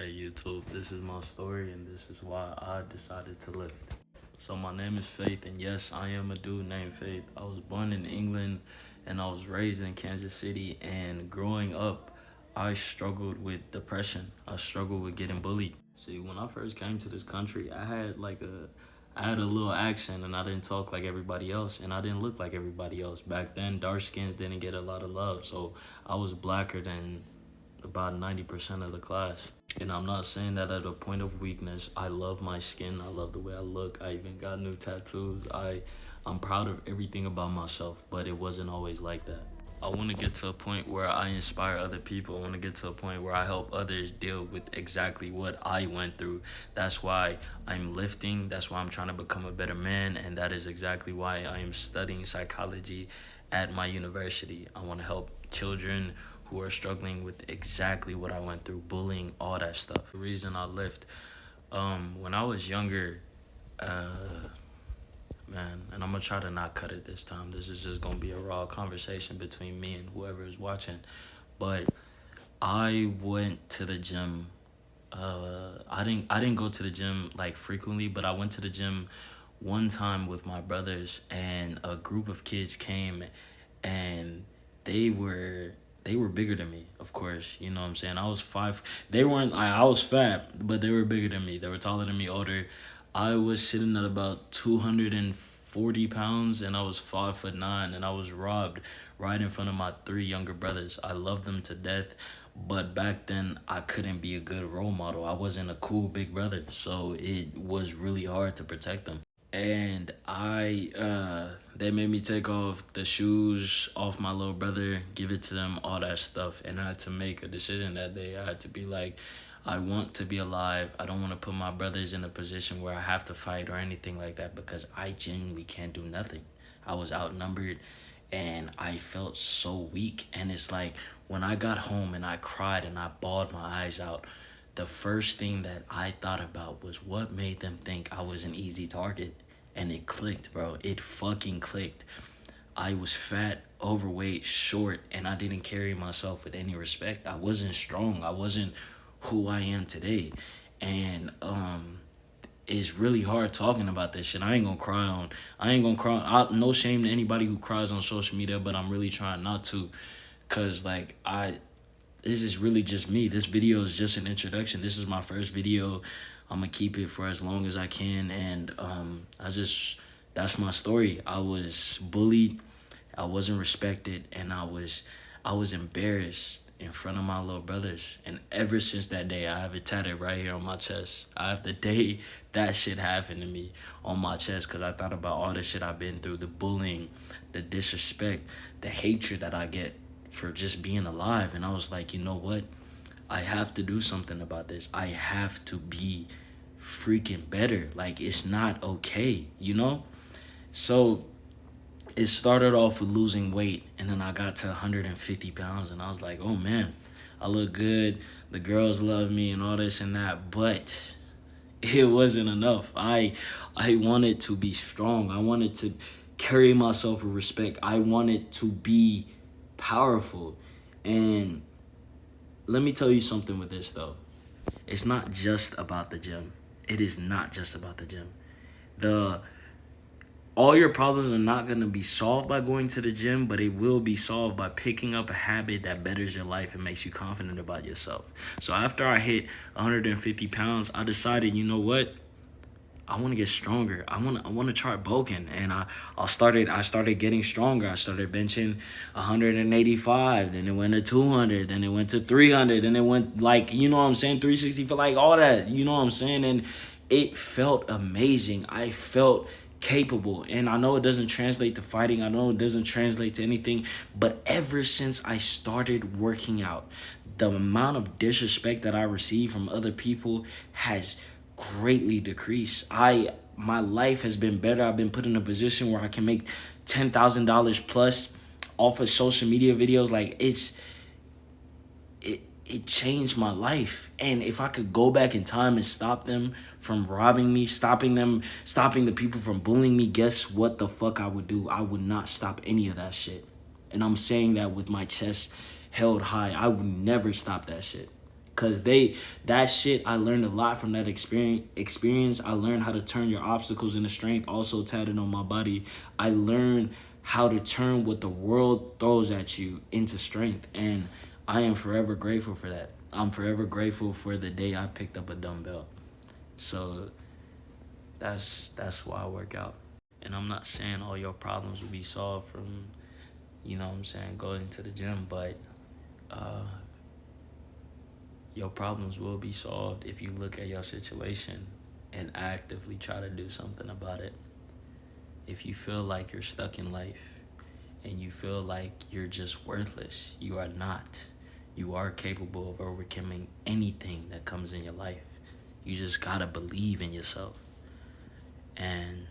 Hey YouTube, this is my story and this is why I decided to lift. So my name is Faith and yes, I am a dude named Faith. I was born in England and I was raised in Kansas City, and growing up, I struggled with depression. I struggled with getting bullied. See, when I first came to this country, I had a little accent and I didn't talk like everybody else and I didn't look like everybody else. Back then, dark skins didn't get a lot of love, so I was blacker than about 90% of the class. And I'm not saying that at a point of weakness. I love my skin. I love the way I look. I even got new tattoos. I'm proud of everything about myself, but it wasn't always like that. I want to get to a point where I inspire other people. I want to get to a point where I help others deal with exactly what I went through. That's why I'm lifting. That's why I'm trying to become a better man. And that is exactly why I am studying psychology at my university. I want to help children who are struggling with exactly what I went through, bullying, all that stuff. The reason I lift, when I was younger, uh, man, and I'm gonna try to not cut it this time. This is just gonna be a raw conversation between me and whoever is watching. But I went to the gym. I didn't go to the gym like frequently, but I went to the gym one time with my brothers, and a group of kids came, and they were they were bigger than me, of course. You know what I'm saying? I was five. They weren't. I was fat, but they were bigger than me. They were taller than me, older. I was sitting at about 240 pounds, and I was 5'9", and I was robbed right in front of my three younger brothers. I loved them to death, but back then I couldn't be a good role model. I wasn't a cool big brother, so it was really hard to protect them. And they made me take off the shoes off my little brother, give it to them, all that stuff. And I had to make a decision that day. I had to be like, I want to be alive. I don't want to put my brothers in a position where I have to fight or anything like that, because I genuinely can't do nothing. I was outnumbered and I felt so weak. And it's like when I got home and I cried and I bawled my eyes out, the first thing that I thought about was what made them think I was an easy target. And it clicked, bro. It fucking clicked. I was fat, overweight, short, and I didn't carry myself with any respect. I wasn't strong. I wasn't who I am today. And it's really hard talking about this shit. I ain't gonna cry. No shame to anybody who cries on social media, but I'm really trying not to. Cause like this is really just me. This video is just an introduction. This is my first video. I'm gonna keep it for as long as I can, and that's my story. I was bullied, I wasn't respected, and I was embarrassed in front of my little brothers. And ever since that day, I have it tatted right here on my chest. I have the day that shit happened to me on my chest, because I thought about all the shit I've been through, the bullying, the disrespect, the hatred that I get for just being alive. And I was like, you know what? I have to do something about this. I have to be freaking better. Like, it's not okay, you know? So it started off with losing weight, and then I got to 150 pounds, and I was like, oh man, I look good. The girls love me and all this and that, but it wasn't enough. I wanted to be strong. I wanted to carry myself with respect. I wanted to be powerful. And let me tell you something with this, though. It's not just about the gym. It is not just about the gym. All your problems are not going to be solved by going to the gym, but it will be solved by picking up a habit that betters your life and makes you confident about yourself. So after I hit 150 pounds, I decided, you know what? I want to get stronger. I want to try bulking, and I started getting stronger. I started benching 185, then it went to 200, then it went to 300, then it went, like, you know what I'm saying, 360, for like all that, you know what I'm saying? And it felt amazing. I felt capable. And I know it doesn't translate to fighting. I know it doesn't translate to anything, but ever since I started working out, the amount of disrespect that I receive from other people has greatly decreased. My life has been better. I've been put in a position where I can make $10,000 plus off of social media videos. Like, it changed my life. And if I could go back in time and stop them from robbing me, stopping the people from bullying me, guess what the fuck I would do? I would not stop any of that shit. And I'm saying that with my chest held high. I would never stop that shit. Cause that shit, I learned a lot from that experience. I learned how to turn your obstacles into strength. Also tatted on my body, I learned how to turn what the world throws at you into strength. And I am forever grateful for that. I'm forever grateful for the day I picked up a dumbbell. So that's why I work out. And I'm not saying all your problems will be solved from, you know what I'm saying, going to the gym, but uh your problems will be solved if you look at your situation and actively try to do something about it. If you feel like you're stuck in life and you feel like you're just worthless, you are not. You are capable of overcoming anything that comes in your life. You just gotta believe in yourself. And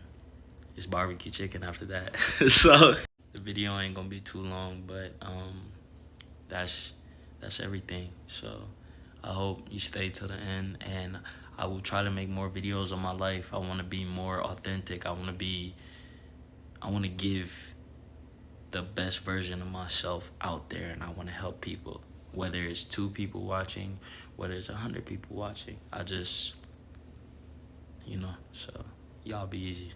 it's barbecue chicken after that. So the video ain't gonna be too long, but that's everything. So I hope you stay to the end, and I will try to make more videos on my life. I want to be more authentic. I want to give the best version of myself out there, and I want to help people. Whether it's 2 people watching, whether it's 100 people watching, I just, so y'all be easy.